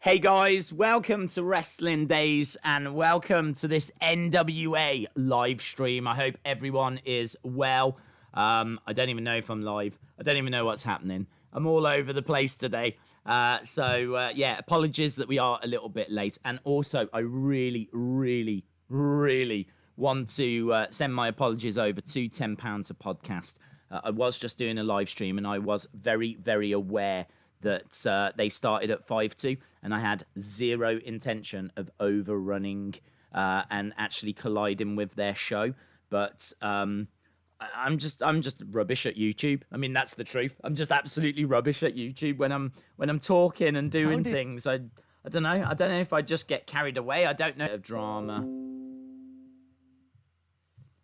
Hey guys, welcome to Wrestling Days and welcome to this NWA live stream. I hope everyone is well. I don't even know if I'm live. I don't even know what's happening. I'm all over the place today. Yeah, apologies that we are a little bit late. And also, I really want to send my apologies over to £10 a podcast. I was just doing a live stream and I was very aware that they started at 5-2, and I had zero intention of overrunning and actually colliding with their show. But I'm just rubbish at YouTube. I mean, that's the truth. I'm just absolutely rubbish at YouTube when I'm talking and doing things. I don't know. I don't know if I just get carried away. I don't know. Of drama.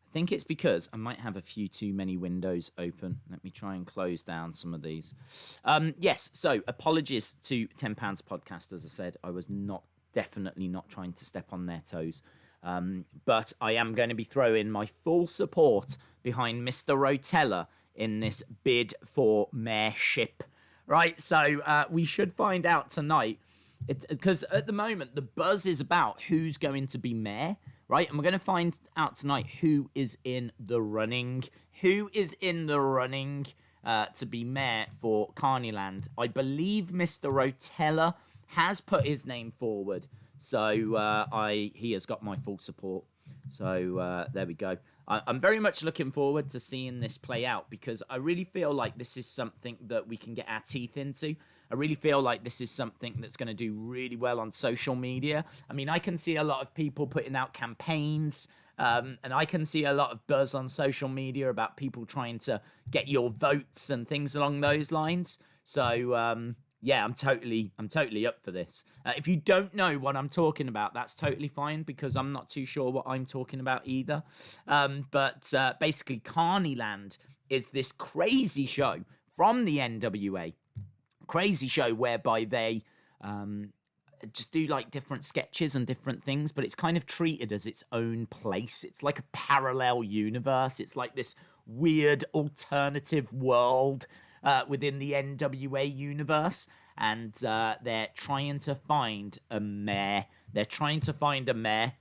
I think it's because I might have a few too many windows open. Let me try and close down some of these. Yes, so apologies to £10 podcast. As I said, I was definitely not trying to step on their toes. But I am going to be throwing my full support behind Mr. Rotella in this bid for mayorship. Right, so we should find out tonight. Because at the moment, the buzz is about who's going to be mayor. Right, and we're going to find out tonight who is in the running. Who is in the running to be mayor for Carnyland? I believe Mr. Rotella has put his name forward. So he has got my full support. So there we go. I'm very much looking forward to seeing this play out because I really feel like this is something that we can get our teeth into. I really feel like this is something that's going to do really well on social media. I mean, I can see a lot of people putting out campaigns and I can see a lot of buzz on social media about people trying to get your votes and things along those lines. So, yeah, I'm totally up for this. If you don't know what I'm talking about, that's totally fine because I'm not too sure what I'm talking about either. But basically, Carnyland is this crazy show from the NWA. Crazy show whereby they just do like different sketches and different things, but it's kind of treated as its own place. It's like a parallel universe. It's like this weird alternative world within the NWA universe, and they're trying to find a mayor. They're trying to find a mayor.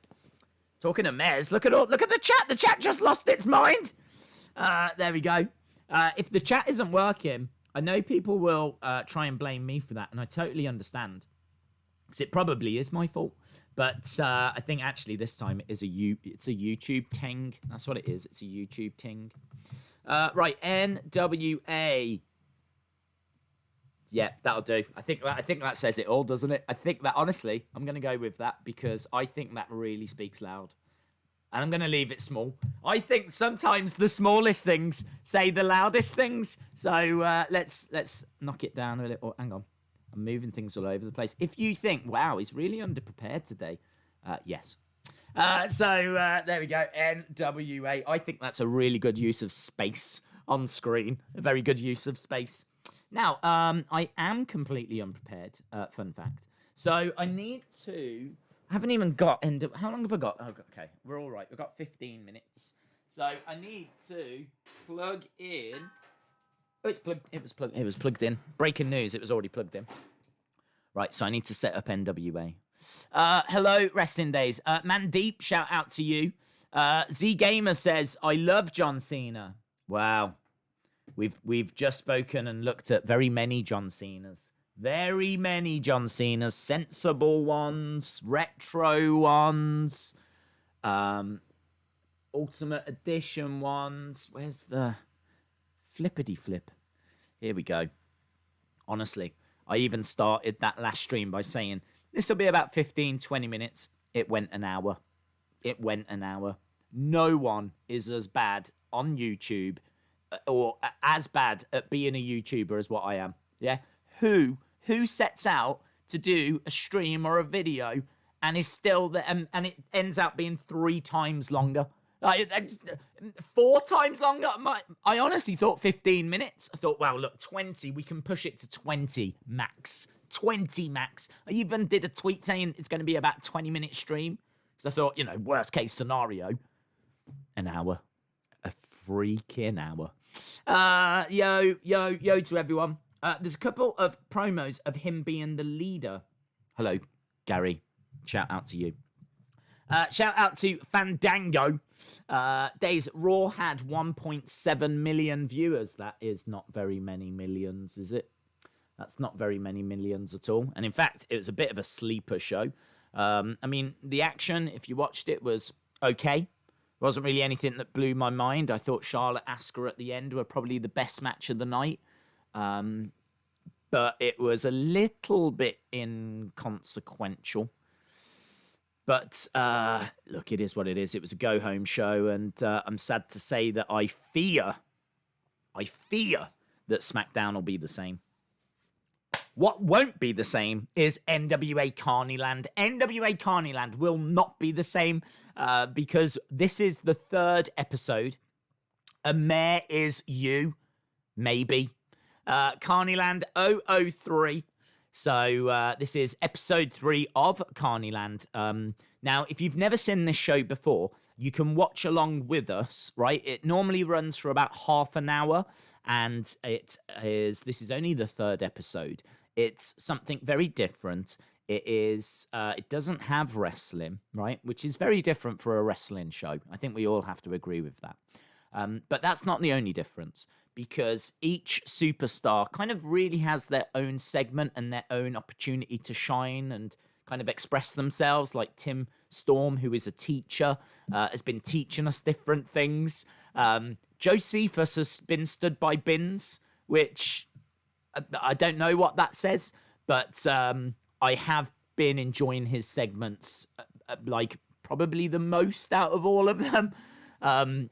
Talking of mayors, look at the chat. The chat just lost its mind. There we go. If the chat isn't working, I know people will try and blame me for that, and I totally understand. Because it probably is my fault. But I think actually this time it's a YouTube ting. That's what it is. It's a YouTube ting. Right, NWA. Yeah, that'll do. I think that says it all, doesn't it? I think that, honestly, I'm going to go with that because I think that really speaks loud. And I'm going to leave it small. I think sometimes the smallest things say the loudest things. So let's knock it down a little. Hang on. I'm moving things all over the place. If you think, wow, he's really underprepared today. Yes. There we go. NWA. I think that's a really good use of space on screen. A very good use of space. Now, I am completely unprepared. Fun fact. So I need to... I haven't even got... How long have I got? Oh, okay, we're all right. We've got 15 minutes. So I need to plug in... Oh, it's plugged. It was plugged in. Breaking news, it was already plugged in. Right, so I need to set up NWA. Hello, Wrestling Days. Mandeep, shout out to you. Z Gamer says, I love John Cena. Wow. We've just spoken and looked at very many John Cenas. Very many John Cenas. Sensible ones, retro ones, Ultimate Edition ones. Where's the flippity flip? Here we go. Honestly, I even started that last stream by saying, this will be about 15, 20 minutes. It went an hour. No one is as bad on YouTube or as bad at being a YouTuber as what I am. Yeah. Who sets out to do a stream or a video and is still there and it ends up being 3 times longer? Like, 4 times longer? I honestly thought 15 minutes. I thought, well, look, 20. We can push it to 20 max. 20 max. I even did a tweet saying it's going to be about a 20-minute stream. Because I thought, worst case scenario, an hour. A freaking hour. Yo to everyone. There's a couple of promos of him being the leader. Hello, Gary. Shout out to you. Shout out to Fandango. Days Raw had 1.7 million viewers. That is not very many millions, is it? That's not very many millions at all. And in fact, it was a bit of a sleeper show. I mean, the action, if you watched it, was okay. Wasn't really anything that blew my mind. I thought Charlotte Asuka at the end were probably the best match of the night. But it was a little bit inconsequential. But look, it is what it is. It was a go-home show, and I'm sad to say that I fear that SmackDown will be the same. What won't be the same is NWA Carnyland. NWA Carnyland will not be the same because this is the 3rd episode. A Mayor is You, maybe. Carnyland 003. So this is episode 3 of Carnyland. Now, if you've never seen this show before, you can watch along with us, right? It normally runs for about half an hour, and this is only the 3rd episode. It's something very different. It doesn't have wrestling, right? Which is very different for a wrestling show. I think we all have to agree with that. But that's not the only difference, because each superstar kind of really has their own segment and their own opportunity to shine and kind of express themselves. Like Tim Storm, who is a teacher, has been teaching us different things. Josephus has been stood by bins, which I don't know what that says, but I have been enjoying his segments like probably the most out of all of them.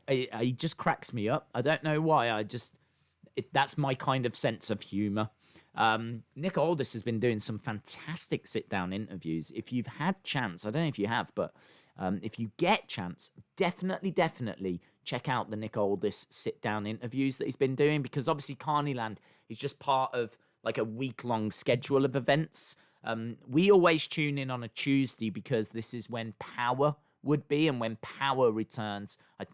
He just cracks me up. I don't know why. That's my kind of sense of humor. Nick Aldis has been doing some fantastic sit-down interviews. If you've had chance, I don't know if you have, but if you get chance, definitely check out the Nick Aldis sit-down interviews that he's been doing, because obviously Carnyland is just part of like a week-long schedule of events. We always tune in on a Tuesday because this is when Powerrr would be, and when Powerrr returns, it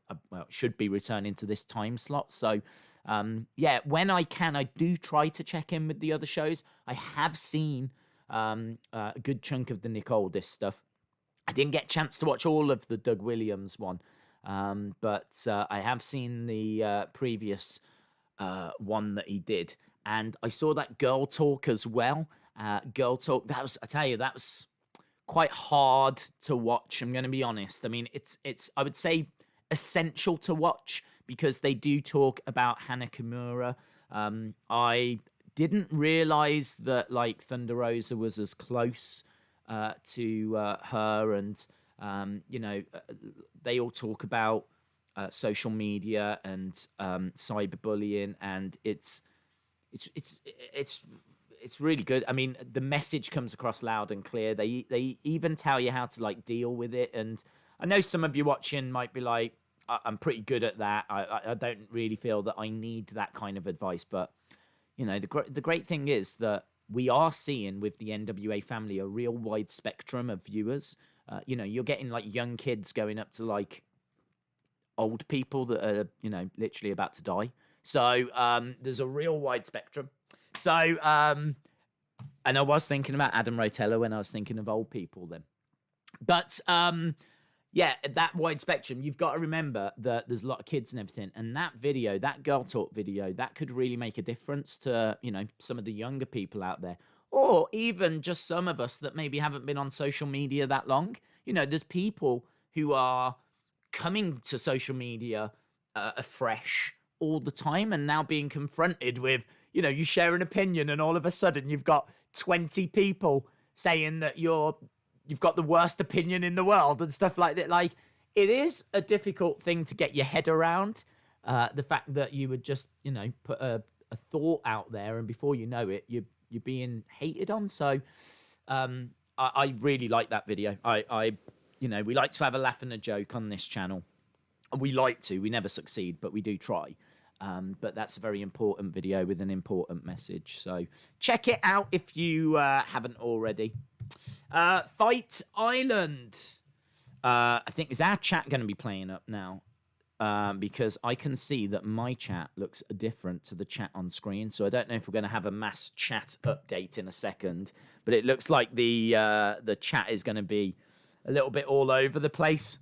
should be returning to this time slot. So yeah, when I can, I do try to check in with the other shows. I have seen a good chunk of the Nick Aldis stuff. I didn't get a chance to watch all of the Doug Williams one, but I have seen the previous one that he did, and I saw that Girl Talk as well. Girl Talk, I tell you, that was quite hard to watch. I'm going to be honest. I mean, it's I would say essential to watch because they do talk about Hana Kimura. I didn't realize that like Thunder Rosa was as close to her, and they all talk about social media and cyberbullying, and it's really good. I mean, the message comes across loud and clear. They even tell you how to like deal with it. And I know some of you watching might be like, I'm pretty good at that. I don't really feel that I need that kind of advice. But you know, the great thing is that we are seeing with the NWA family a real wide spectrum of viewers. You're getting like young kids going up to like old people that are, literally about to die. So there's a real wide spectrum. So, and I was thinking about Adam Rotella when I was thinking of old people then. But, yeah, that wide spectrum, you've got to remember that there's a lot of kids and everything. And that video, that Girl Talk video, that could really make a difference to, some of the younger people out there. Or even just some of us that maybe haven't been on social media that long. There's people who are coming to social media afresh all the time and now being confronted with, you share an opinion and all of a sudden you've got 20 people saying that you've got the worst opinion in the world and stuff like that. Like, it is a difficult thing to get your head around, the fact that you would just, put a thought out there and before you know it, you're being hated on. So I really like that video. We like to have a laugh and a joke on this channel. We never succeed, but we do try. But that's a very important video with an important message. So check it out if you haven't already. Fight Island. I think, is our chat going to be playing up now? because I can see that my chat looks different to the chat on screen. So I don't know if we're going to have a mass chat update in a second, but it looks like the chat is going to be a little bit all over the place.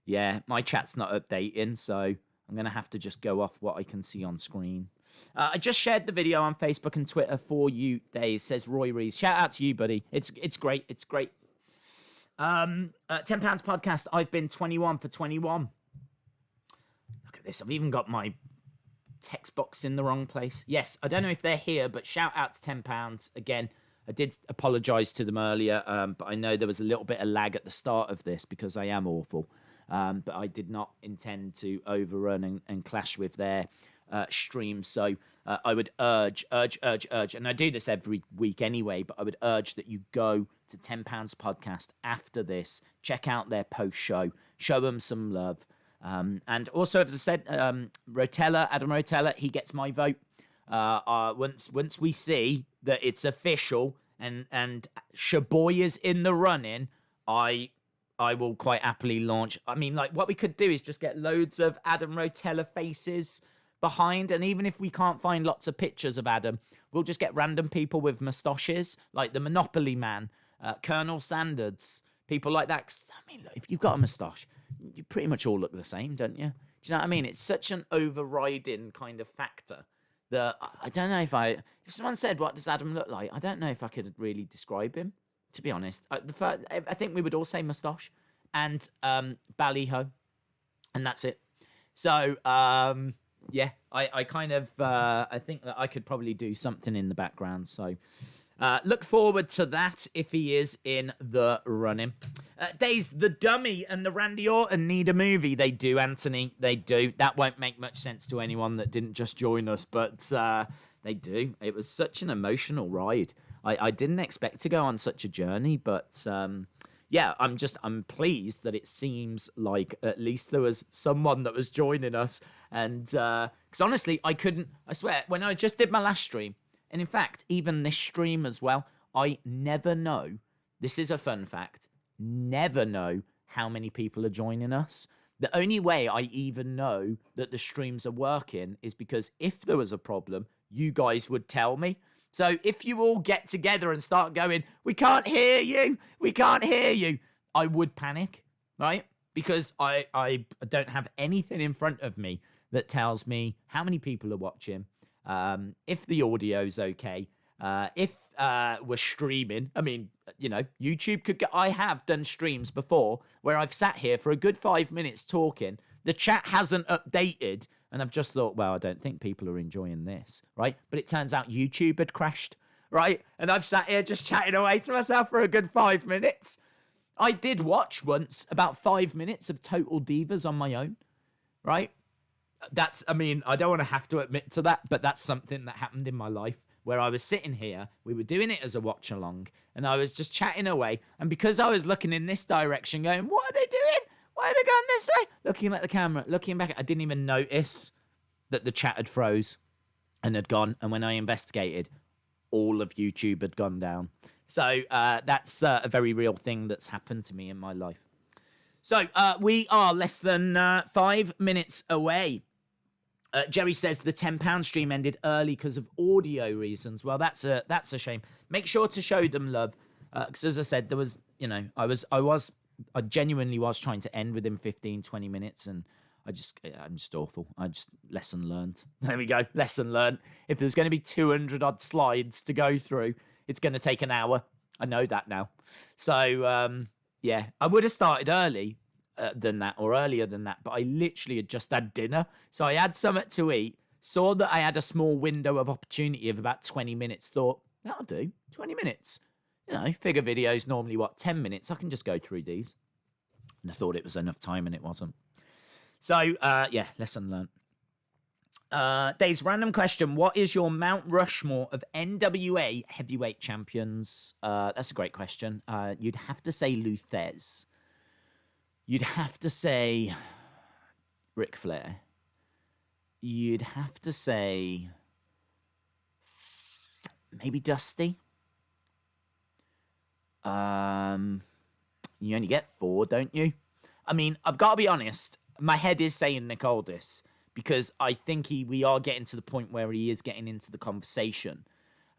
Yeah, my chat's not updating, so I'm going to have to just go off what I can see on screen. I just shared the video on Facebook and Twitter for you, Days, says Roy Rees. Shout out to you, buddy. It's great. It's great. £10 podcast. I've been 21 for 21. Look at this. I've even got my text box in the wrong place. Yes, I don't know if they're here, but shout out to £10. Again, I did apologise to them earlier, but I know there was a little bit of lag at the start of this because I am awful. But I did not intend to overrun and clash with their stream. So I would urge, and I do this every week anyway, but I would urge that you go to £10 podcast after this, check out their post show, show them some love. And also, as I said, Adam Rotella, he gets my vote. Once we see that it's official and Shaboy is in the running, I will quite happily launch. I mean, like, what we could do is just get loads of Adam Rotella faces behind, and even if we can't find lots of pictures of Adam, we'll just get random people with moustaches, like the Monopoly Man, Colonel Sanders, people like that. 'Cause, I mean, look, if you've got a moustache, you pretty much all look the same, don't you? Do you know what I mean? It's such an overriding kind of factor that I don't know if someone said, what does Adam look like? I don't know if I could really describe him, to be honest. I think we would all say moustache and ballyho, and that's it. So, yeah, I kind of, I think that I could probably do something in the background. So look forward to that if he is in the running. Days, the Dummy and the Randy Orton need a movie. They do, Anthony. They do. That won't make much sense to anyone that didn't just join us, but they do. It was such an emotional ride. I didn't expect to go on such a journey, but yeah, I'm pleased that it seems like at least there was someone that was joining us. And because honestly, I swear, when I just did my last stream, and in fact, even this stream as well, I never know. This is a fun fact. Never know how many people are joining us. The only way I even know that the streams are working is because if there was a problem, you guys would tell me. So if you all get together and start going, we can't hear you, I would panic, right? Because I don't have anything in front of me that tells me how many people are watching, if the audio's okay, if we're streaming. I mean, you know, YouTube could I have done streams before where I've sat here for a good 5 minutes talking, the chat hasn't updated, and I've just thought, well, I don't think people are enjoying this, right? But it turns out YouTube had crashed, right? And I've sat here just chatting away to myself for a good 5 minutes. I did watch once about 5 minutes of Total Divas on my own, right? I mean, I don't want to have to admit to that, but that's something that happened in my life where I was sitting here, we were doing it as a watch along, and I was just chatting away. And because I was looking in this direction going, what are they doing? Why are they going this way? Looking at the camera, looking back, I didn't even notice that the chat had froze and had gone. And when I investigated, all of YouTube had gone down. So that's a very real thing that's happened to me in my life. So we are less than 5 minutes away. Jerry says the £10 stream ended early because of audio reasons. Well, that's a shame. Make sure to show them love. Because as I said, there was, you know, I genuinely was trying to end within 15, 20 minutes, and I'm just awful. Lesson learned. There we go. Lesson learned. If there's going to be 200 odd slides to go through, it's going to take an hour. I know that now. So, yeah, I would have started early than that or earlier than that, but I literally had just had dinner. So I had something to eat, saw that I had a small window of opportunity of about 20 minutes, thought, that'll do, 20 minutes. You know, figure videos normally, 10 minutes? I can just go through these. And I thought it was enough time, and it wasn't. So, yeah, lesson learned. Dave's random question. What is your Mount Rushmore of NWA heavyweight champions? That's a great question. You'd have to say Luthez. You'd have to say Ric Flair. You'd have to say maybe Dusty. You only get 4, don't you? I mean, I've got to be honest. my head is saying Nick Aldis because I think we are getting to the point where he is getting into the conversation.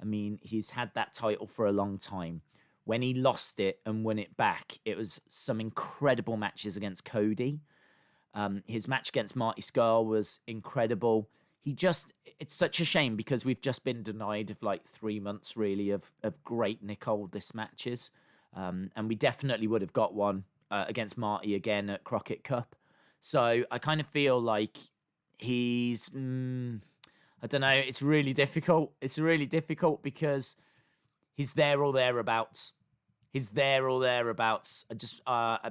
I mean, he's had that title for a long time. When he lost it and won it back, it was some incredible matches against Cody. His match against Marty Scurll was incredible. It's such a shame because we've just been denied of like 3 months really of great Nick Aldis matches. And we definitely would have got one against Marty again at Crockett Cup. So I kind of feel like he's, I don't know, it's really difficult. It's really difficult because he's there or thereabouts. He's there or thereabouts.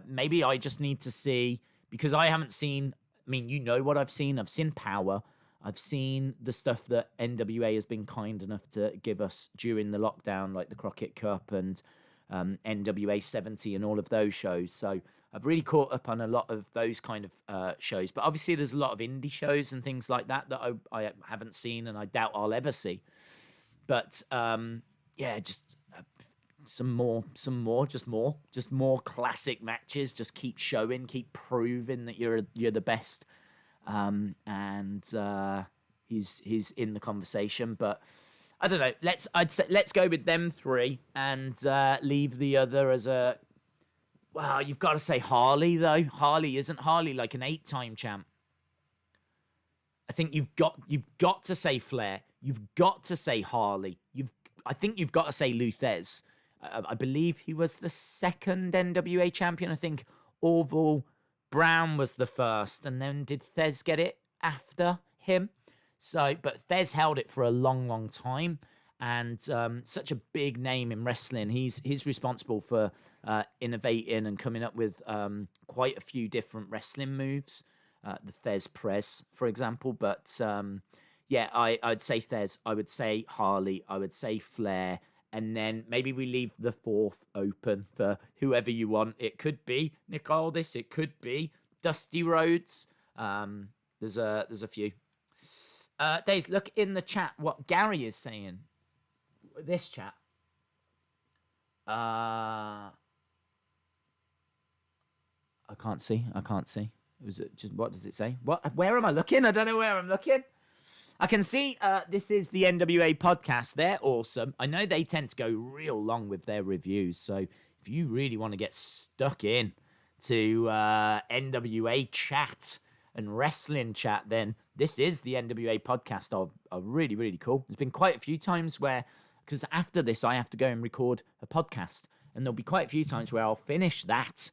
Maybe I just need to see, because I haven't seen, I mean, you know what I've seen. I've seen Powerrr. I've seen the stuff that NWA has been kind enough to give us during the lockdown, like the Crockett Cup and NWA 70 and all of those shows. So I've really caught up on a lot of those kind of shows. But obviously there's a lot of indie shows and things like that I haven't seen and I doubt I'll ever see. But yeah, just some more, just more classic matches. Just keep showing, keep proving that you're the best. And he's in the conversation, but I don't know. Let's go with them three and leave the other as a. Wow, you've got to say Harley though. Isn't Harley like an 8-time champ? I think you've got to say Flair. You've got to say Harley. I think you've got to say Lou Thesz. I believe he was the second NWA champion. I think Orville Brown was the first, and then did Thesz get it after him? So, but Thesz held it for a long, long time, and such a big name in wrestling. He's responsible for innovating and coming up with quite a few different wrestling moves. The Thesz press, for example. But yeah, I'd say Thesz. I would say Harley. I would say Flair. And then maybe we leave the fourth open for whoever you want. It could be Nick Aldis. It could be Dusty Rhodes. There's a few. Days, look in the chat what Gary is saying. This chat. I can't see. Was it just, what does it say? What? Where am I looking? I don't know where I'm looking. I can see this is the NWA podcast. They're awesome. I know they tend to go real long with their reviews. So if you really want to get stuck in to NWA chat and wrestling chat, then this is the NWA podcast. Are really, really cool. There's been quite a few times where, because after this, I have to go and record a podcast. And there'll be quite a few times where I'll finish that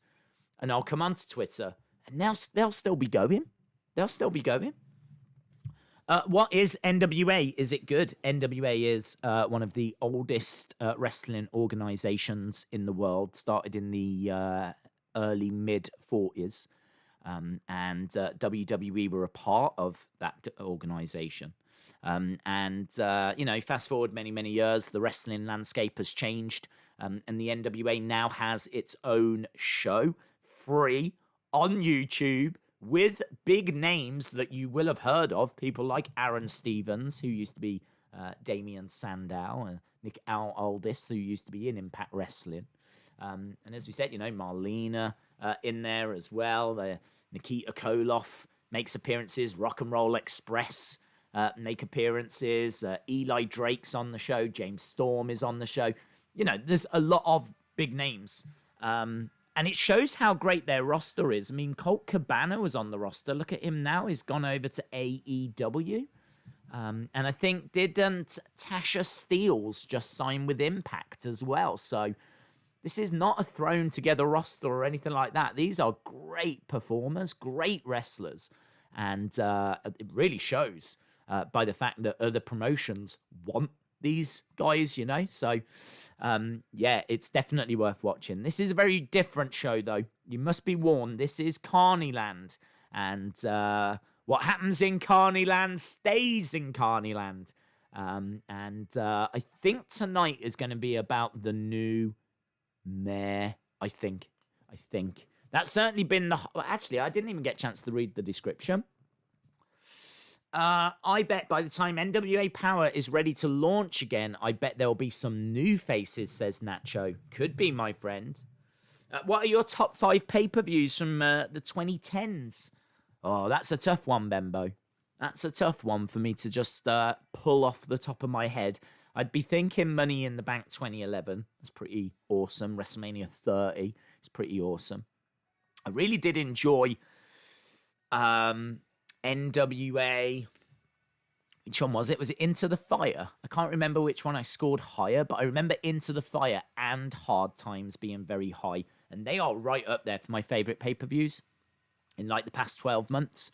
and I'll come onto Twitter and they'll still be going. What is NWA? Is it good? NWA is one of the oldest wrestling organizations in the world. Started in the early mid-40s. And WWE were a part of that organization. And fast forward many, many years, the wrestling landscape has changed. And the NWA now has its own show, free, on YouTube, with big names that you will have heard of. People like Aron Stevens, who used to be Damian Sandow, and Nick Aldis, who used to be in Impact Wrestling. And as we said, Melina in there as well. Nikita Koloff makes appearances. Rock and Roll Express make appearances. Eli Drake's on the show. James Storm is on the show. There's a lot of big names. And it shows how great their roster is. I mean, Colt Cabana was on the roster. Look at him now. He's gone over to AEW. And I think didn't Tasha Steelz just sign with Impact as well? So this is not a thrown together roster or anything like that. These are great performers, great wrestlers. And it really shows by the fact that other promotions want these guys, So, yeah, it's definitely worth watching. This is a very different show, though. You must be warned. This is Carnyland. And what happens in Carnyland stays in Carnyland. And I think tonight is going to be about the new mayor, I think. That's certainly been the... Actually, I didn't even get a chance to read the description. I bet by the time NWA Powerrr is ready to launch again, I bet there'll be some new faces, says Nacho. Could be, my friend. What are your top 5 pay-per-views from the 2010s? Oh, that's a tough one, Bembo. That's a tough one for me to just pull off the top of my head. I'd be thinking Money in the Bank 2011. That's pretty awesome. WrestleMania 30 is pretty awesome. I really did enjoy NWA. Which one was it? Was it Into the Fire? I can't remember which one I scored higher, but I remember Into the Fire and Hard Times being very high. And they are right up there for my favourite pay-per-views in like the past 12 months.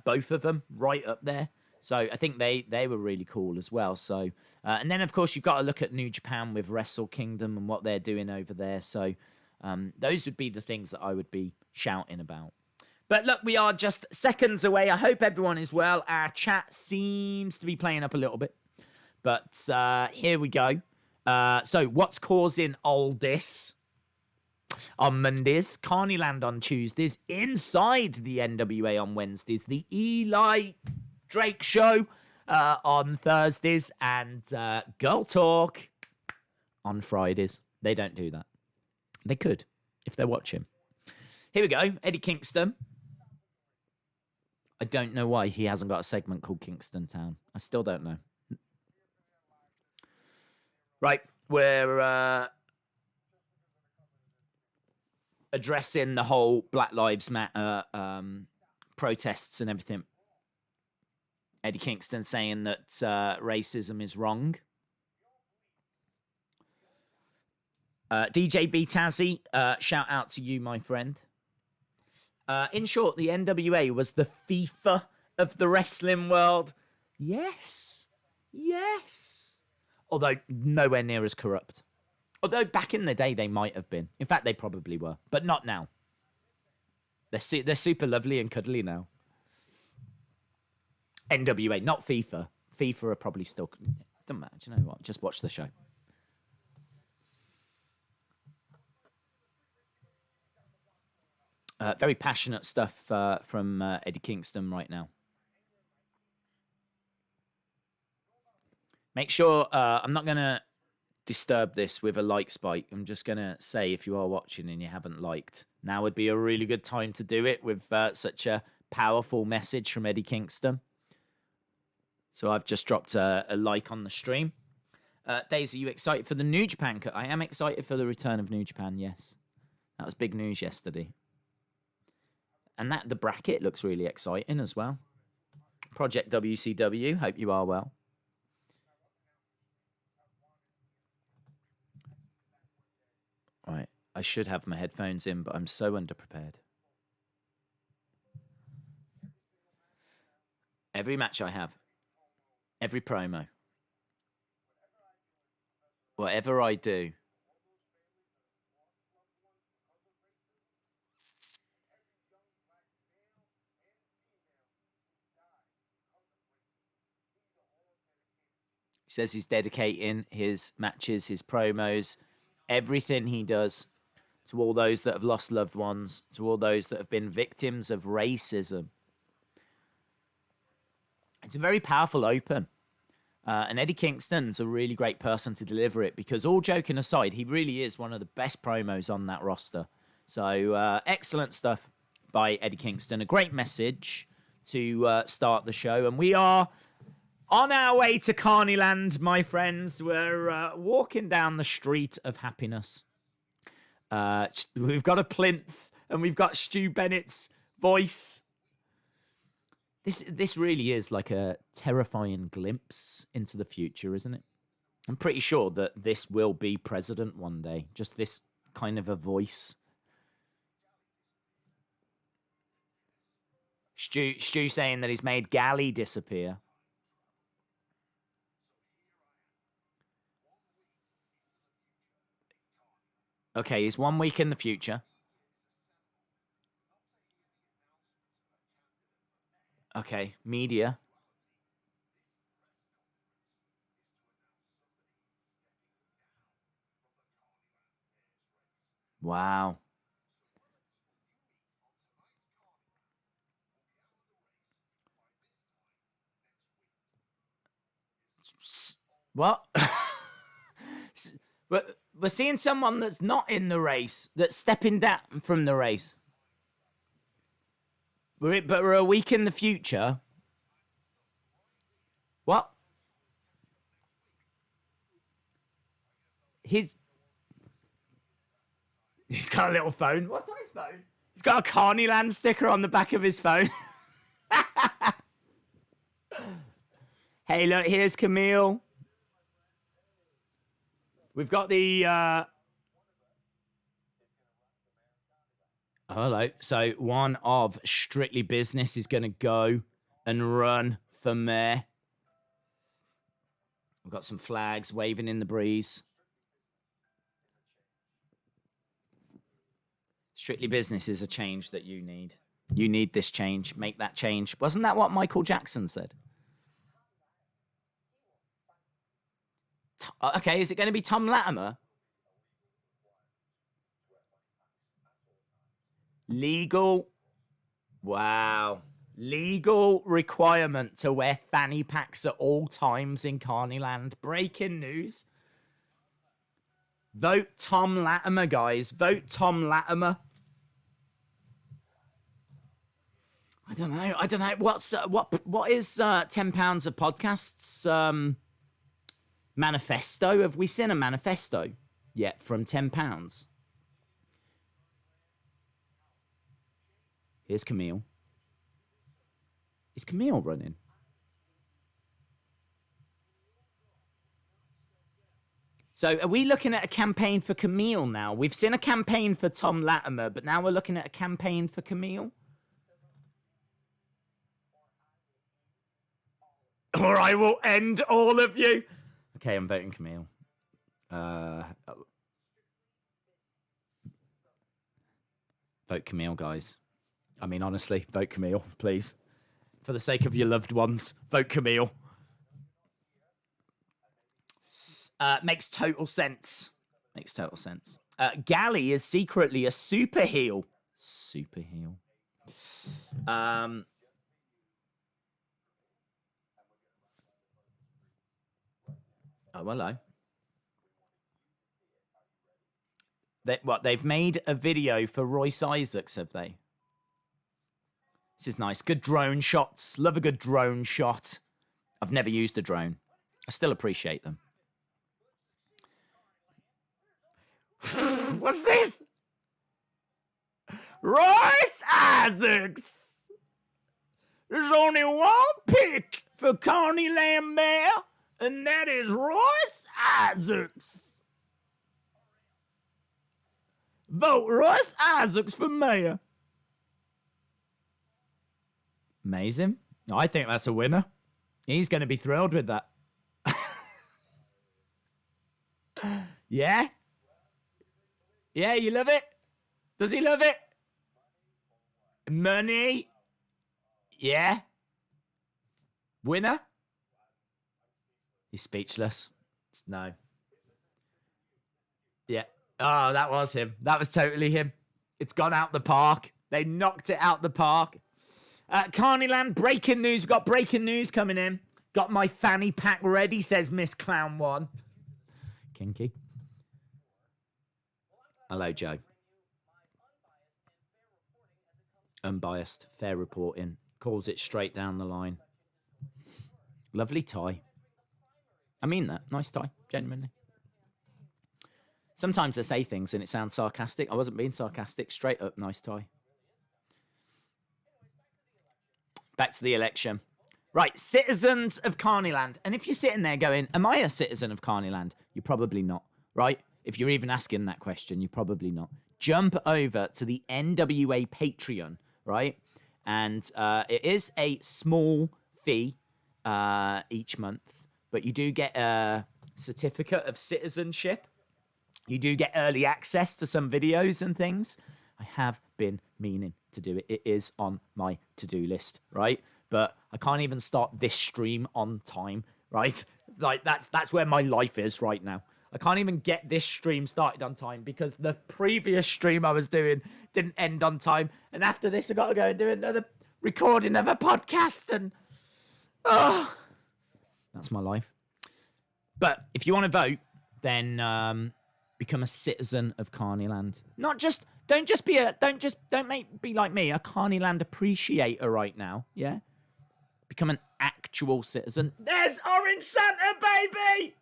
Both of them right up there. So I think they were really cool as well. So and then, of course, you've got to look at New Japan with Wrestle Kingdom and what they're doing over there. So those would be the things that I would be shouting about. But look, we are just seconds away. I hope everyone is well. Our chat seems to be playing up a little bit. But here we go. So what's causing Aldis on Mondays, Carnyland on Tuesdays, Inside the NWA on Wednesdays, the Eli Drake show on Thursdays, and Girl Talk on Fridays. They don't do that. They could, if they're watching. Here we go, Eddie Kingston. I don't know why he hasn't got a segment called Kingston Town. I still don't know. Right, we're addressing the whole Black Lives Matter protests and everything. Eddie Kingston saying that racism is wrong. DJ B Tazzy, shout out to you, my friend. In short, the NWA was the FIFA of the wrestling world. Yes. Yes. Although nowhere near as corrupt. Although back in the day they might have been. In fact, they probably were. But not now. They're super lovely and cuddly now. NWA, not FIFA. FIFA are probably still... Doesn't matter. Do you know what? Just watch the show. Very passionate stuff from Eddie Kingston right now. Make sure I'm not going to disturb this with a like spike. I'm just going to say, if you are watching and you haven't liked, now would be a really good time to do it with such a powerful message from Eddie Kingston. So I've just dropped a like on the stream. Daisy, are you excited for the New Japan cut? I am excited for the return of New Japan, yes. That was big news yesterday. And the bracket looks really exciting as well. Project WCW, hope you are well. Right, I should have my headphones in, but I'm so underprepared. Every match I have, every promo, whatever I do, he says he's dedicating his matches, his promos, everything he does to all those that have lost loved ones, to all those that have been victims of racism. It's a very powerful open. And Eddie Kingston's a really great person to deliver it because, all joking aside, he really is one of the best promos on that roster. So excellent stuff by Eddie Kingston. A great message to start the show. And we are on our way to Carnyland, my friends. We're walking down the street of happiness. We've got a plinth and we've got Stu Bennett's voice. This really is like a terrifying glimpse into the future, isn't it? I'm pretty sure that this will be president one day. Just this kind of a voice. Stu saying that he's made Galley disappear. Okay, he's 1 week in the future. Okay, media. Wow. What? We're seeing someone that's not in the race, that's stepping down from the race. But we're a week in the future. What? He's got a little phone. What's on his phone? He's got a Carnyland sticker on the back of his phone. Hey, look, here's Camille. We've got the... Oh, hello. So one of Strictly Business is going to go and run for mayor. We've got some flags waving in the breeze. Strictly Business is a change that you need. You need this change. Make that change. Wasn't that what Michael Jackson said? Okay, is it going to be Tom Latimer? Legal. Wow. Legal requirement to wear fanny packs at all times in Carnyland. Breaking news. Vote Tom Latimer, guys. Vote Tom Latimer. I don't know. What is £10 a podcast's manifesto? Have we seen a manifesto yet from £10? Here's Camille. Is Camille running? So are we looking at a campaign for Camille now? We've seen a campaign for Tom Latimer, but now we're looking at a campaign for Camille? Or I will end all of you. Okay, I'm voting Camille. Vote Camille, guys. I mean, honestly, vote Camille, please. For the sake of your loved ones, vote Camille. Makes total sense. Makes total sense. Gally is secretly a super heel. Super heel. Oh, hello. They've made a video for Royce Isaacs, have they? This is nice. Good drone shots. Love a good drone shot. I've never used a drone. I still appreciate them. What's this? Royce Isaacs! There's only one pick for Carnyland Mayor, and that is Royce Isaacs. Vote Royce Isaacs for mayor. Amazing. I think that's a winner. He's going to be thrilled with that. Yeah? Yeah, you love it? Does he love it? Money? Yeah? Winner? He's speechless. No. Yeah. Oh, that was him. That was totally him. It's gone out the park. They knocked it out the park. Carnyland, breaking news. We've got breaking news coming in. Got my fanny pack ready, says Miss Clown One. Kinky. Hello, Joe. Unbiased, fair reporting. Calls it straight down the line. Lovely tie. I mean that. Nice tie, genuinely. Sometimes I say things and it sounds sarcastic. I wasn't being sarcastic. Straight up, nice tie. Back to the election. Right, citizens of Carnyland. And if you're sitting there going, am I a citizen of Carnyland? You're probably not, right? If you're even asking that question, you're probably not. Jump over to the NWA Patreon, right? And it is a small fee each month, but you do get a certificate of citizenship. You do get early access to some videos and things. I have been meaning to do it. It is on my to-do list, right? But I can't even start this stream on time, right? Like, that's where my life is right now. I can't even get this stream started on time because the previous stream I was doing didn't end on time. And after this, I got to go and do another recording of a podcast. And, that's my life. But if you want to vote, then Become a citizen of Carnyland. Not just don't be like me, a Carnyland appreciator right now. Yeah, become an actual citizen. There's Orange Santa, baby.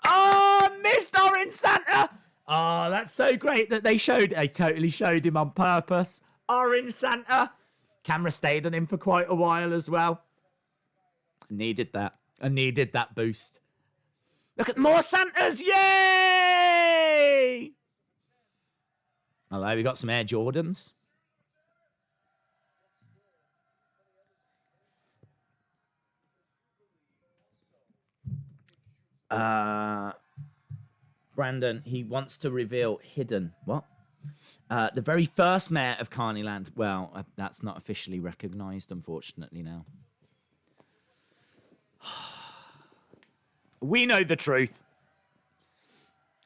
Oh, missed Orange Santa. Oh, that's so great that they totally showed him on purpose. Orange Santa. Camera stayed on him for quite a while as well. I needed that boost. Look at more Santas. Yay! Hello, we got some Air Jordans. Brandon, he wants to reveal hidden. What? The very first mayor of Carnyland. Well, that's not officially recognised, unfortunately, now. We know the truth.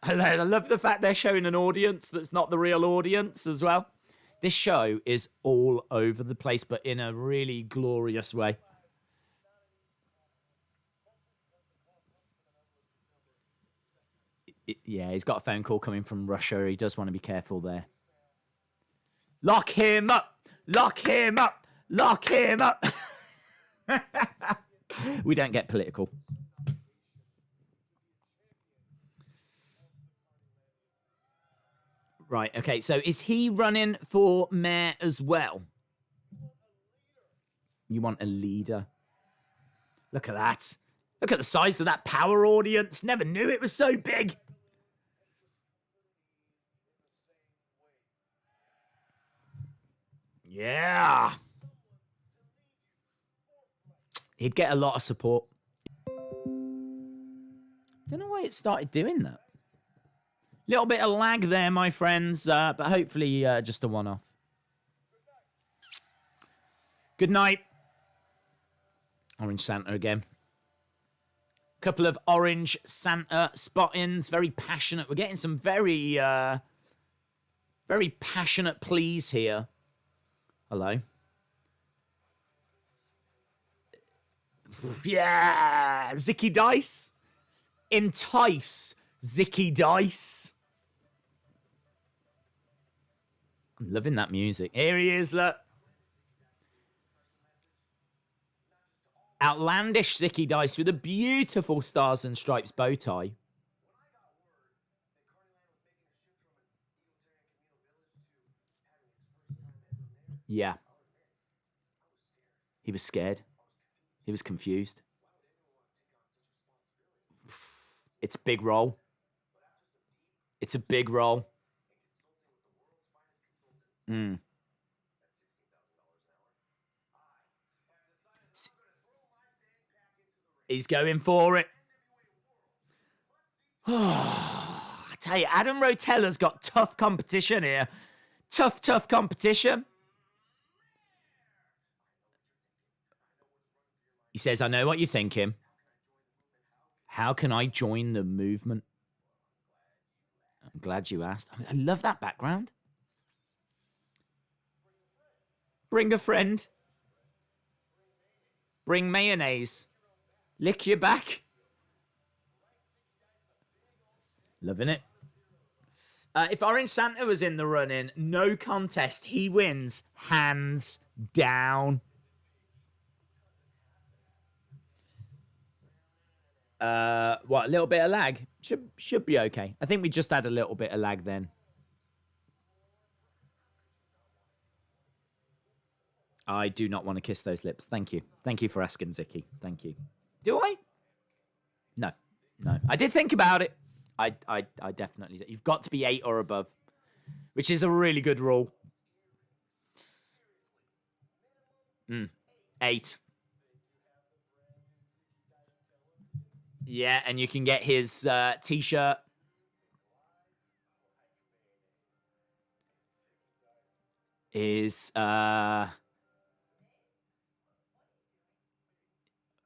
I love the fact they're showing an audience that's not the real audience as well. This show is all over the place, but in a really glorious way. Yeah, he's got a phone call coming from Russia. He does want to be careful there. Lock him up! Lock him up! Lock him up! We don't get political. Right, okay, so is he running for mayor as well? You want a leader? Look at that. Look at the size of that power audience. Never knew it was so big. Yeah. He'd get a lot of support. Don't know why it started doing that. Little bit of lag there, my friends, but hopefully just a one-off. Good night. Orange Santa again. Couple of Orange Santa spot-ins. Very passionate. We're getting some very passionate pleas here. Hello. Yeah! Zicky Dice. Entice Zicky Dice. I'm loving that music. Here he is, look. Outlandish Zicky Dice with a beautiful Stars and Stripes bow tie. Yeah. He was scared. He was confused. It's a big role. It's a big role. He's going for it. I tell you, Adam Rotella's got tough competition here. Tough competition. He says, I know what you're thinking. How can I join the movement? I'm glad you asked. I love that background. Bring a friend. Bring mayonnaise. Lick your back. Loving it. If Orange Santa was in the running, no contest. He wins hands down. What, a little bit of lag? Should be okay. I think we just had a little bit of lag then. I do not want to kiss those lips. Thank you. Thank you for asking, Zicky. Thank you. Do I? No. I did think about it. I definitely... You've got to be 8 or above, which is a really good rule. 8. Yeah, and you can get his T-shirt.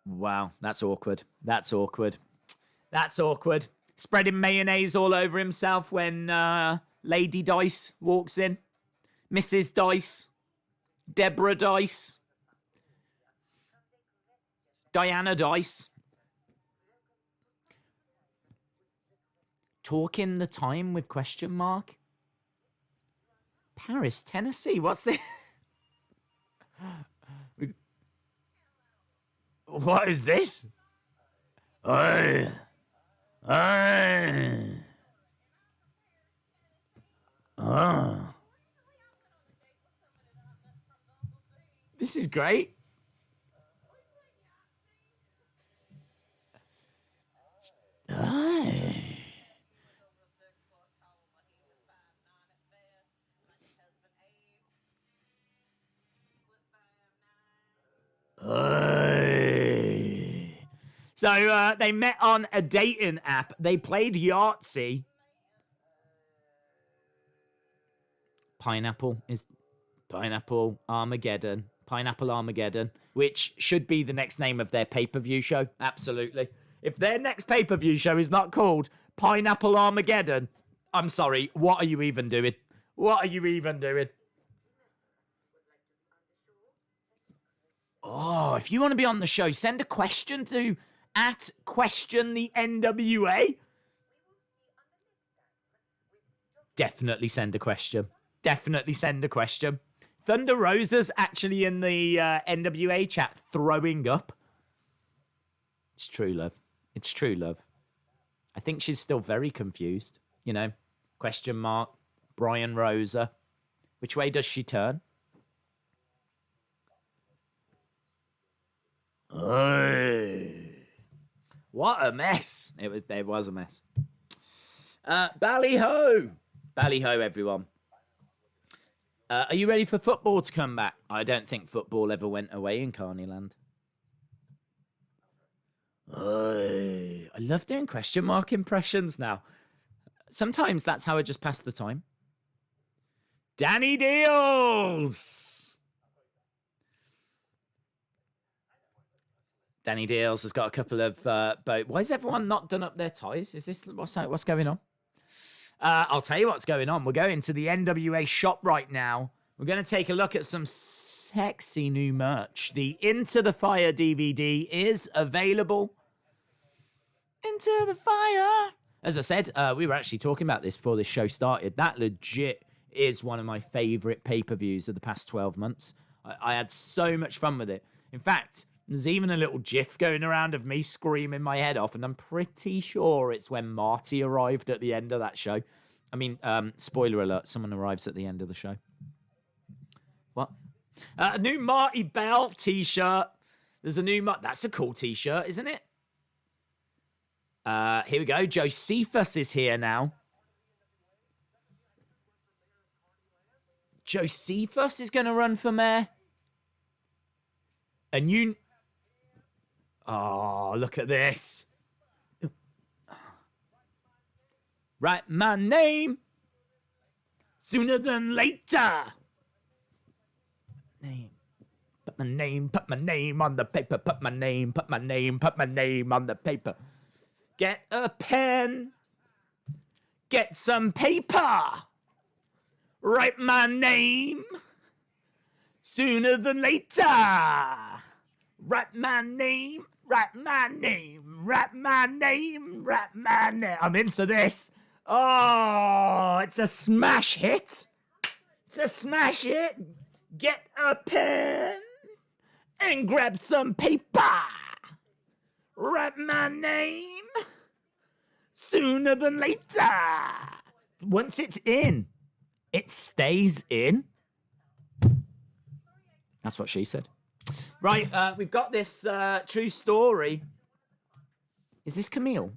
Wow, that's awkward. That's awkward. Spreading mayonnaise all over himself when Lady Dice walks in. Mrs. Dice. Deborah Dice. Diana Dice. Talking the time with question mark. Paris, Tennessee. What's this? What is this? This is great. So they met on a dating app. They played Yahtzee. Pineapple Armageddon. Pineapple Armageddon, which should be the next name of their pay-per-view show. Absolutely. If their next pay-per-view show is not called Pineapple Armageddon, I'm sorry. What are you even doing? What are you even doing? Oh, if you want to be on the show, send a question to @question the NWA. Definitely send a question. Definitely send a question. Thunder Rosa's actually in the NWA chat throwing up. It's true, love. It's true, love. I think she's still very confused. You know, question mark, Brian Rosa. Which way does she turn? What a mess. It was a mess. Ballyho. Ballyho, everyone. Are you ready for football to come back? I don't think football ever went away in Carnyland. I love doing question mark impressions now. Sometimes that's how I just pass the time. Danny Deals. Danny Deals has got a couple of boat. Why has everyone not done up their ties? Is this what's going on? I'll tell you what's going on. We're going to the NWA shop right now. We're going to take a look at some sexy new merch. The Into the Fire DVD is available. Into the Fire. As I said, we were actually talking about this before this show started. That legit is one of my favorite pay-per-views of the past 12 months. I had so much fun with it. In fact, there's even a little gif going around of me screaming my head off, and I'm pretty sure it's when Marty arrived at the end of that show. I mean, spoiler alert, someone arrives at the end of the show. What? A new Marti Belle t-shirt. There's a new... That's a cool t-shirt, isn't it? Here we go. Josephus is here now. Josephus is going to run for mayor. And you... Oh, look at this. Write my name sooner than later. Put my name on the paper. Put my name on the paper. Get a pen. Get some paper. Write my name sooner than later. Write my name. Write my name. Write my name. Write my name. I'm into this. Oh, it's a smash hit. It's a smash hit. Get a pen and grab some paper. Write my name sooner than later. Once it's in, it stays in. That's what she said. Right, we've got this true story. Is this Camille?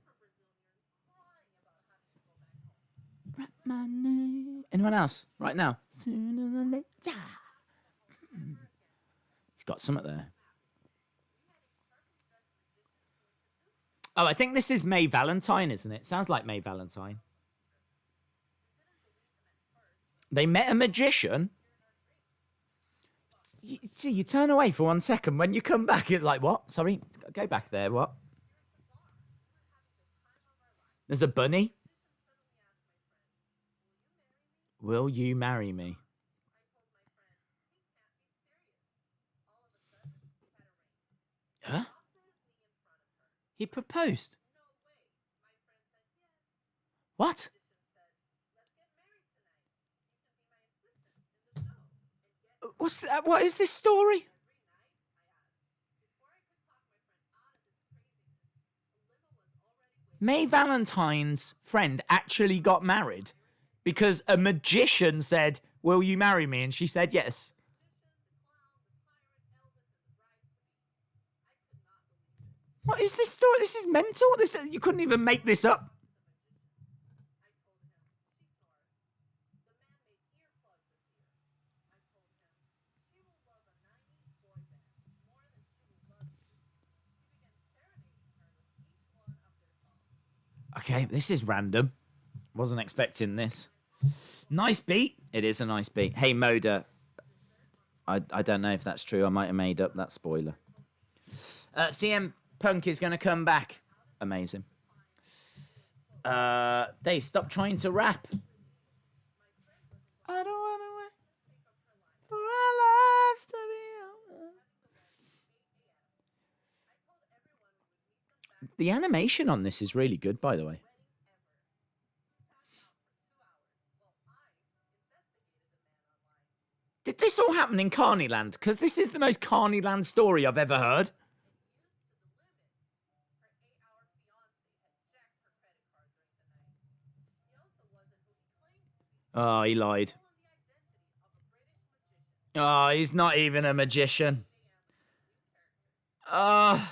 Write my name. Anyone else? Right now. Sooner than later. He's got something there. Oh, I think this is May Valentine, isn't it? Sounds like May Valentine. They met a magician. See, you turn away for 1 second. When you come back, it's like, what? Sorry, go back there. What? There's a bunny. Will you marry me? Huh? He proposed. What? What's that? What is this story? May Valentine's friend actually got married because a magician said, "Will you marry me?" And she said yes. What is this story? This is mental. You couldn't even make this up. Okay, this is random. Wasn't expecting this. Nice beat. It is a nice beat. Hey, Moda. I don't know if that's true. I might have made up that spoiler. CM Punk is going to come back. Amazing. They stop trying to rap. I don't want to wait for our lives to be over. The animation on this is really good, by the way. Did this all happen in Carnyland? Because this is the most Carnyland story I've ever heard. Oh, he lied. Oh, he's not even a magician. I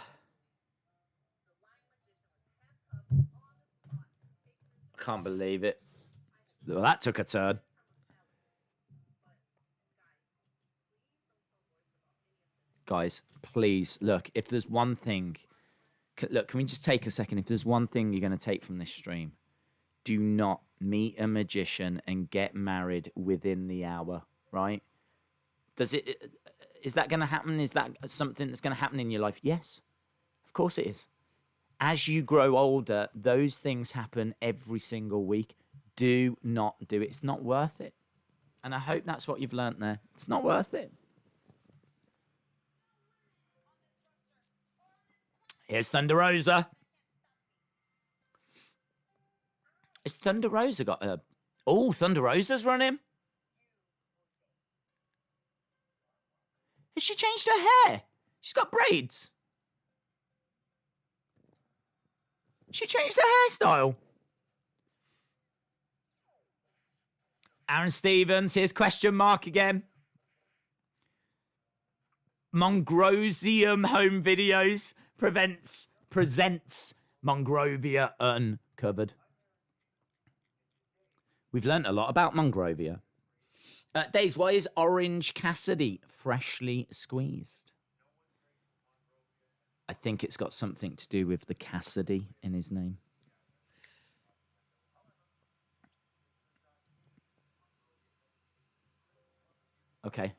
can't believe it. Well, that took a turn. Guys, please, look, if there's one thing... Look, can we just take a second? If there's one thing you're going to take from this stream, do not meet a magician and get married within the hour, right? Is that going to happen? Is that something that's going to happen in your life? Yes, of course it is. As you grow older, those things happen every single week. Do not do it. It's not worth it. And I hope that's what you've learnt there. It's not worth it. Here's Thunder Rosa. Has Thunder Rosa got a... Oh, Thunder Rosa's running. Has she changed her hair? She's got braids. She changed her hairstyle. Aron Stevens, here's question mark again. Mongrosium Home Videos presents Monrovia Uncovered. We've learnt a lot about Monrovia. Days, why is Orange Cassidy freshly squeezed? I think it's got something to do with the Cassidy in his name. Okay.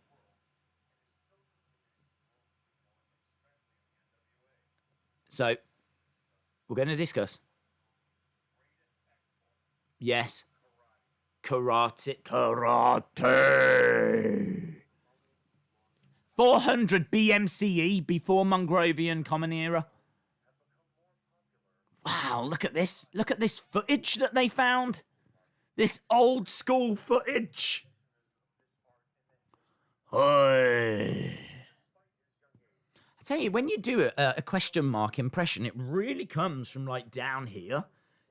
So, we're going to discuss. Yes. Karate. 400 BMCE before Mongrovian Common Era. Wow, look at this. Look at this footage that they found. This old school footage. Oi. I tell you, when you do a question mark impression, it really comes from like down here.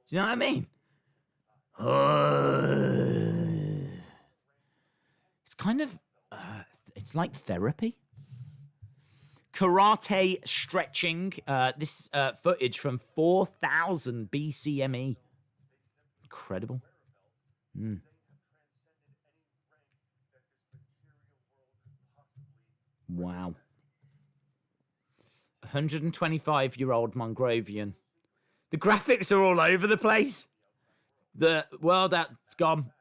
Do you know what I mean? It's kind of, it's like therapy. Karate stretching. This footage from 4000 BCME. Incredible. Wow. 125-year-old Mongrovian. The graphics are all over the place. The world out's gone.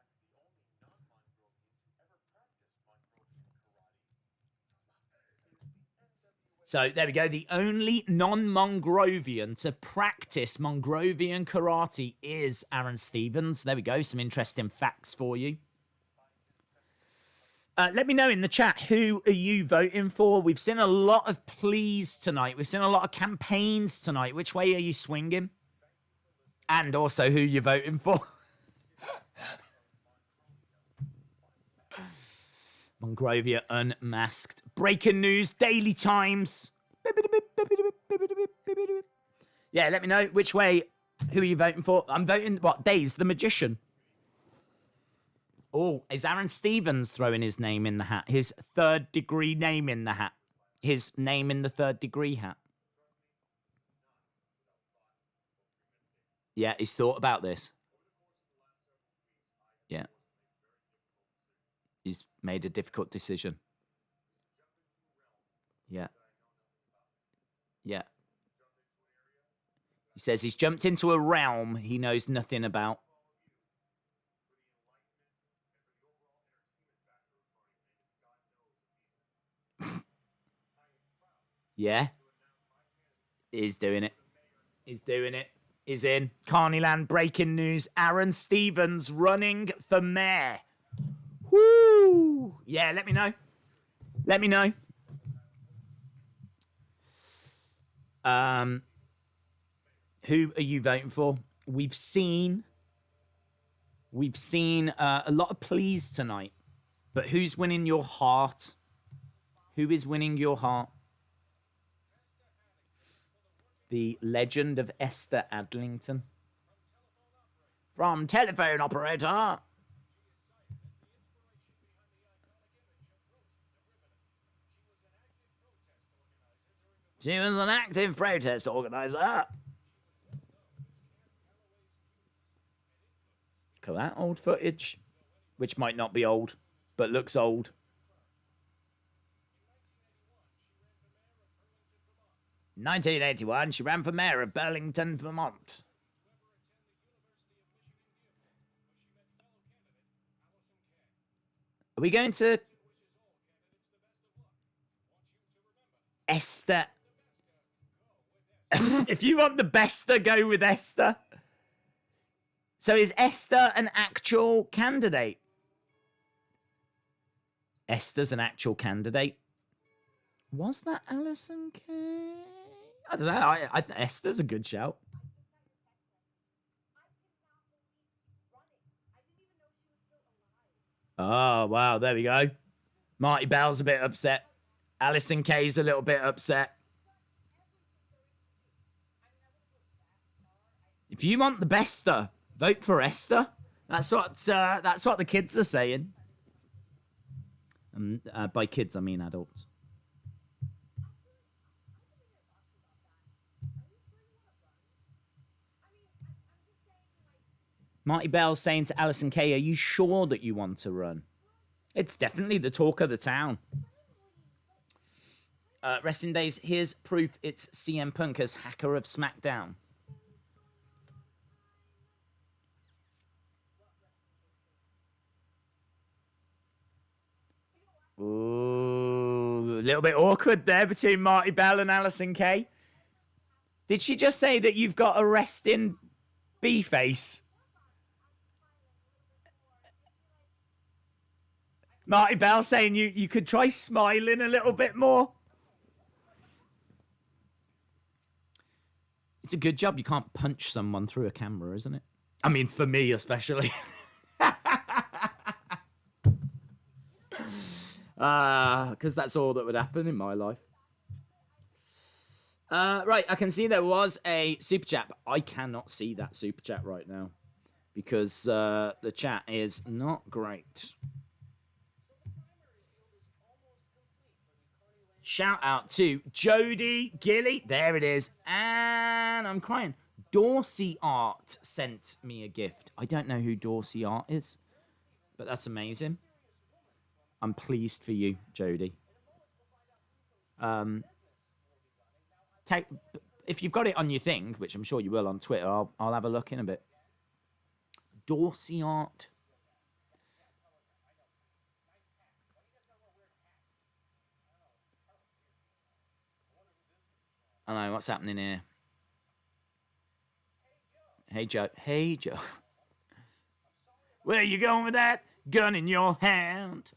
So there we go. The only non-Mongrovian to practice Mongrovian karate is Aron Stevens. There we go. Some interesting facts for you. Let me know in the chat, who are you voting for? We've seen a lot of pleas tonight. We've seen a lot of campaigns tonight. Which way are you swinging? And also who you're voting for. Monrovia unmasked. Breaking news, Daily Times. Yeah, let me know which way. Who are you voting for? I'm voting, what, Daze, the magician. Oh, is Aron Stevens throwing his name in the hat? His third degree name in the hat. His name in the third degree hat. Yeah, he's thought about this. Yeah. He's made a difficult decision. Yeah. Yeah. He says he's jumped into a realm he knows nothing about. Yeah. He's doing it. He's doing it. He's in. Carnyland breaking news. Aron Stevens running for mayor. Woo! Yeah, let me know. Let me know. Who are you voting for? We've seen a lot of pleas tonight, but who's winning your heart? Who is winning your heart? The legend of Esther Adlington. From telephone operator. She was an active protest organizer. Look at that old footage, which might not be old, but looks old. 1981, she ran for mayor of Burlington, Vermont. Are we going to Esther? If you want the bester, go with Esther. So is Esther an actual candidate? Esther's an actual candidate. Was that Allysin Kay? I don't know. I Esther's a good shout. Oh, wow. There we go. Marti Belle's a bit upset. Allysin Kay's a little bit upset. If you want the bester, vote for Esther. That's what the kids are saying. By kids, I mean adults. Marti Belle saying to Allysin Kay, are you sure that you want to run? It's definitely the talk of the town. Wrestling Days, here's proof it's CM Punk as hacker of SmackDown. Ooh, a little bit awkward there between Marti Belle and Allysin Kay. Did she just say that you've got a resting B-face? Marti Belle saying you could try smiling a little bit more. It's a good job you can't punch someone through a camera, isn't it? I mean, for me especially. Because that's all that would happen in my life. Right, I can see there was a super chat, but I cannot see that super chat right now because the chat is not great. Shout out to Jody Gilly. There it is. And I'm crying. Dorsey Art sent me a gift. I don't know who Dorsey Art is, but that's amazing. I'm pleased for you, Jody. If you've got it on your thing, which I'm sure you will on Twitter, I'll have a look in a bit. Dorsey Art. I know, what's happening here? Hey, Joe. Hey, Joe. Where you going with that? Gun in your hand.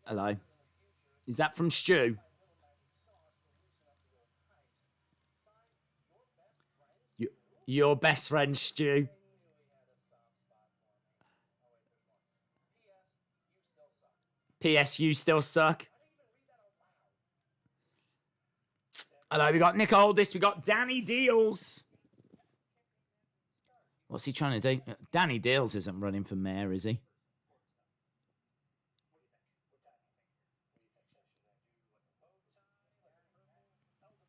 Hello. Is that from Stu? Your best friend, Stu. P.S. You still suck. Hello, we got Nick Aldis. We got Danny Deals. What's he trying to do? Danny Deals isn't running for mayor, is he?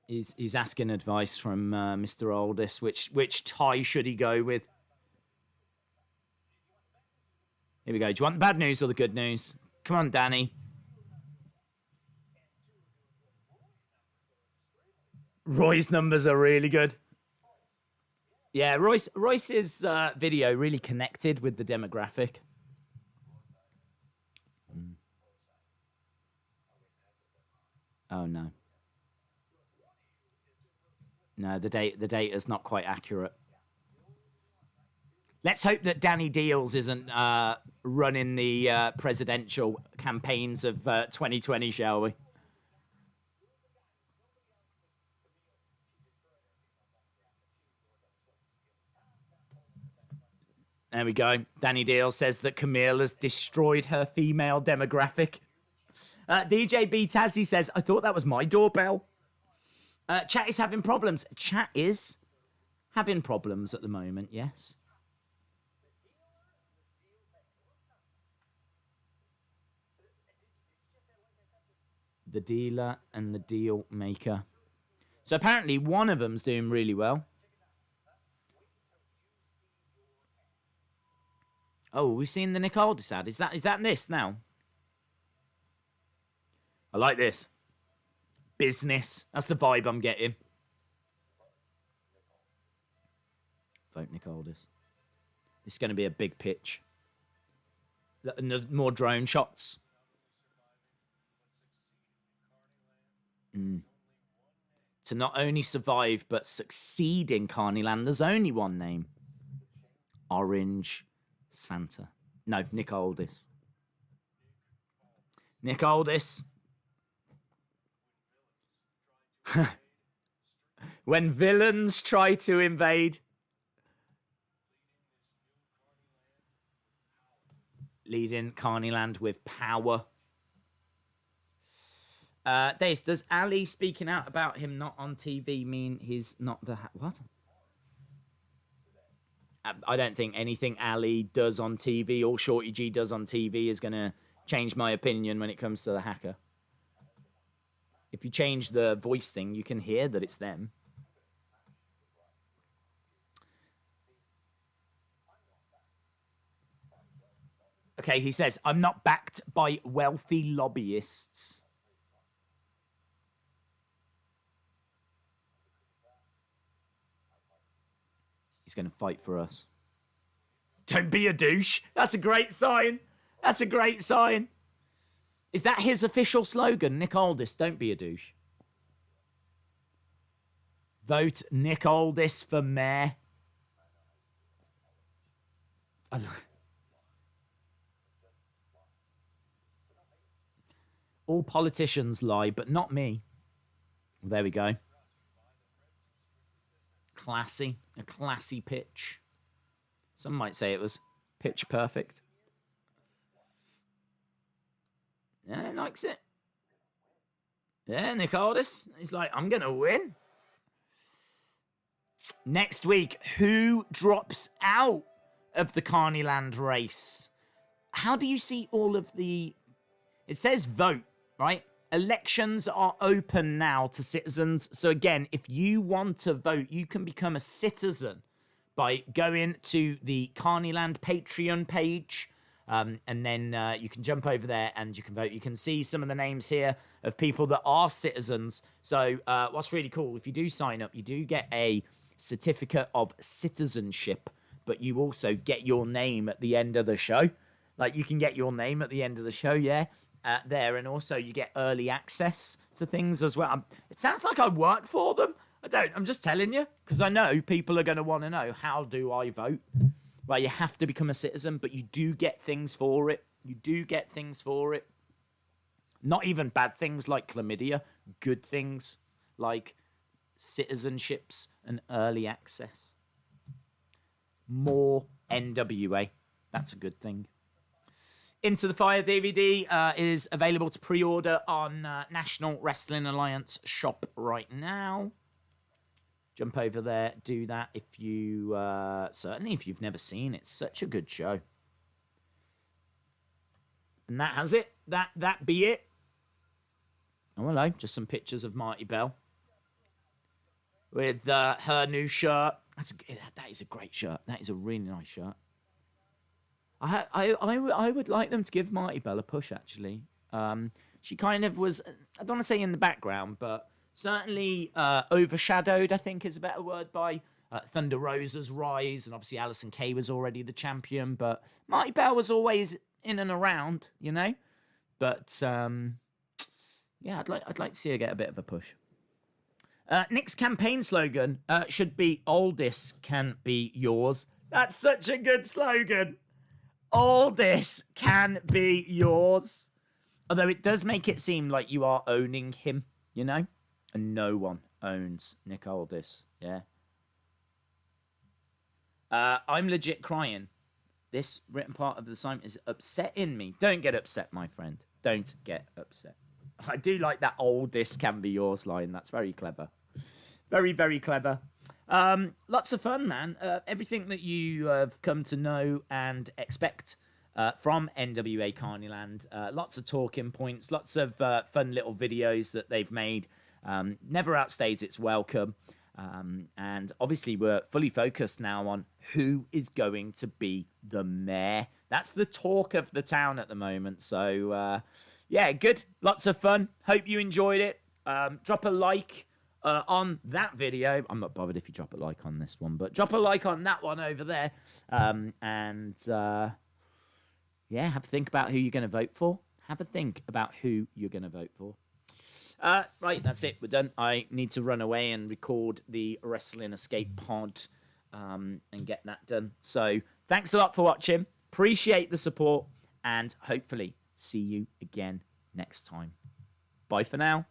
He's asking advice from Mr. Aldis. Which tie should he go with? Here we go. Do you want the bad news or the good news? Come on, Danny. Roy's numbers are really good. Yeah, Royce's video really connected with the demographic. Oh no. No, the data's not quite accurate. Let's hope that Danny Deals isn't running the presidential campaigns of 2020, shall we? There we go. Danny Deals says that Camille has destroyed her female demographic. DJ B Tazzy says, I thought that was my doorbell. Chat is having problems. Chat is having problems at the moment, yes. The dealer and the deal maker. So apparently one of them's doing really well. Oh, we've seen the Nick Aldis ad. Is that this now? I like this. Business. That's the vibe I'm getting. Vote Nick Aldis. This is going to be a big pitch. More drone shots. To not only survive, but succeed in Carnyland, there's only one name. Orange Santa. No, Nick Aldis. Nick Aldis. When villains try to invade. Leading Carnyland with power. Does Ali speaking out about him not on TV mean he's not the... What? I don't think anything Ali does on TV or Shorty G does on TV is going to change my opinion when it comes to the hacker. If you change the voice thing, you can hear that it's them. Okay, he says, I'm not backed by wealthy lobbyists. He's going to fight for us. Don't be a douche. That's a great sign. That's a great sign. Is that his official slogan, Nick Aldis? Don't be a douche. Vote Nick Aldis for mayor. All politicians lie, but not me. There we go. Classy. A classy pitch. Some might say it was pitch perfect. Yeah, he likes it. Yeah, Nick Aldis. He's like, I'm going to win. Next week, who drops out of the Carnyland race? How do you see all of the... It says vote, right? Elections are open now to citizens. So again, if you want to vote, you can become a citizen by going to the Carnyland Patreon page. And then you can jump over there and you can vote. You can see some of the names here of people that are citizens. So what's really cool, if you do sign up, you do get a certificate of citizenship, but you also get your name at the end of the show. Like, you can get your name at the end of the show, yeah, there. And also you get early access to things as well. It sounds like I work for them. I don't. I'm just telling you, because I know people are going to want to know, how do I vote? Well, you have to become a citizen, but you do get things for it. You do get things for it. Not even bad things like chlamydia. Good things like citizenships and early access. more NWA. That's a good thing. Into the Fire DVD is available to pre-order on National Wrestling Alliance shop right now. Jump over there, do that if you, certainly if you've never seen it. It's such a good show. And that has it. That be it. Oh, hello. Just some pictures of Marti Belle. With her new shirt. That is a great shirt. That is a really nice shirt. I would like them to give Marti Belle a push, actually. She kind of was, I don't want to say in the background, but certainly overshadowed, I think is a better word, by Thunder Rosa's rise. And obviously Allysin Kay was already the champion, but Marti Belle was always in and around, you know? But, yeah, I'd like to see her get a bit of a push. Nick's campaign slogan should be Aldis can be yours. That's such a good slogan. Aldis can be yours. Although it does make it seem like you are owning him, you know? And no one owns Nick Aldis, yeah? I'm legit crying. This written part of the assignment is upsetting me. Don't get upset, my friend. Don't get upset. I do like that Aldis can be yours line. That's very clever. Very, very clever. Lots of fun, man. Everything that you have come to know and expect from NWA Carnyland. Lots of talking points, lots of fun little videos that they've made. Never outstays its welcome. And obviously we're fully focused now on who is going to be the mayor. That's the talk of the town at the moment. So, yeah, good. Lots of fun. Hope you enjoyed it. Drop a like on that video. I'm not bothered if you drop a like on this one, but drop a like on that one over there. Yeah, have a think about who you're going to vote for. Have a think about who you're going to vote for. Right, that's it. We're done. I need to run away and record the Wrestling Escape pod and get that done. So thanks a lot for watching. Appreciate the support and hopefully see you again next time. Bye for now.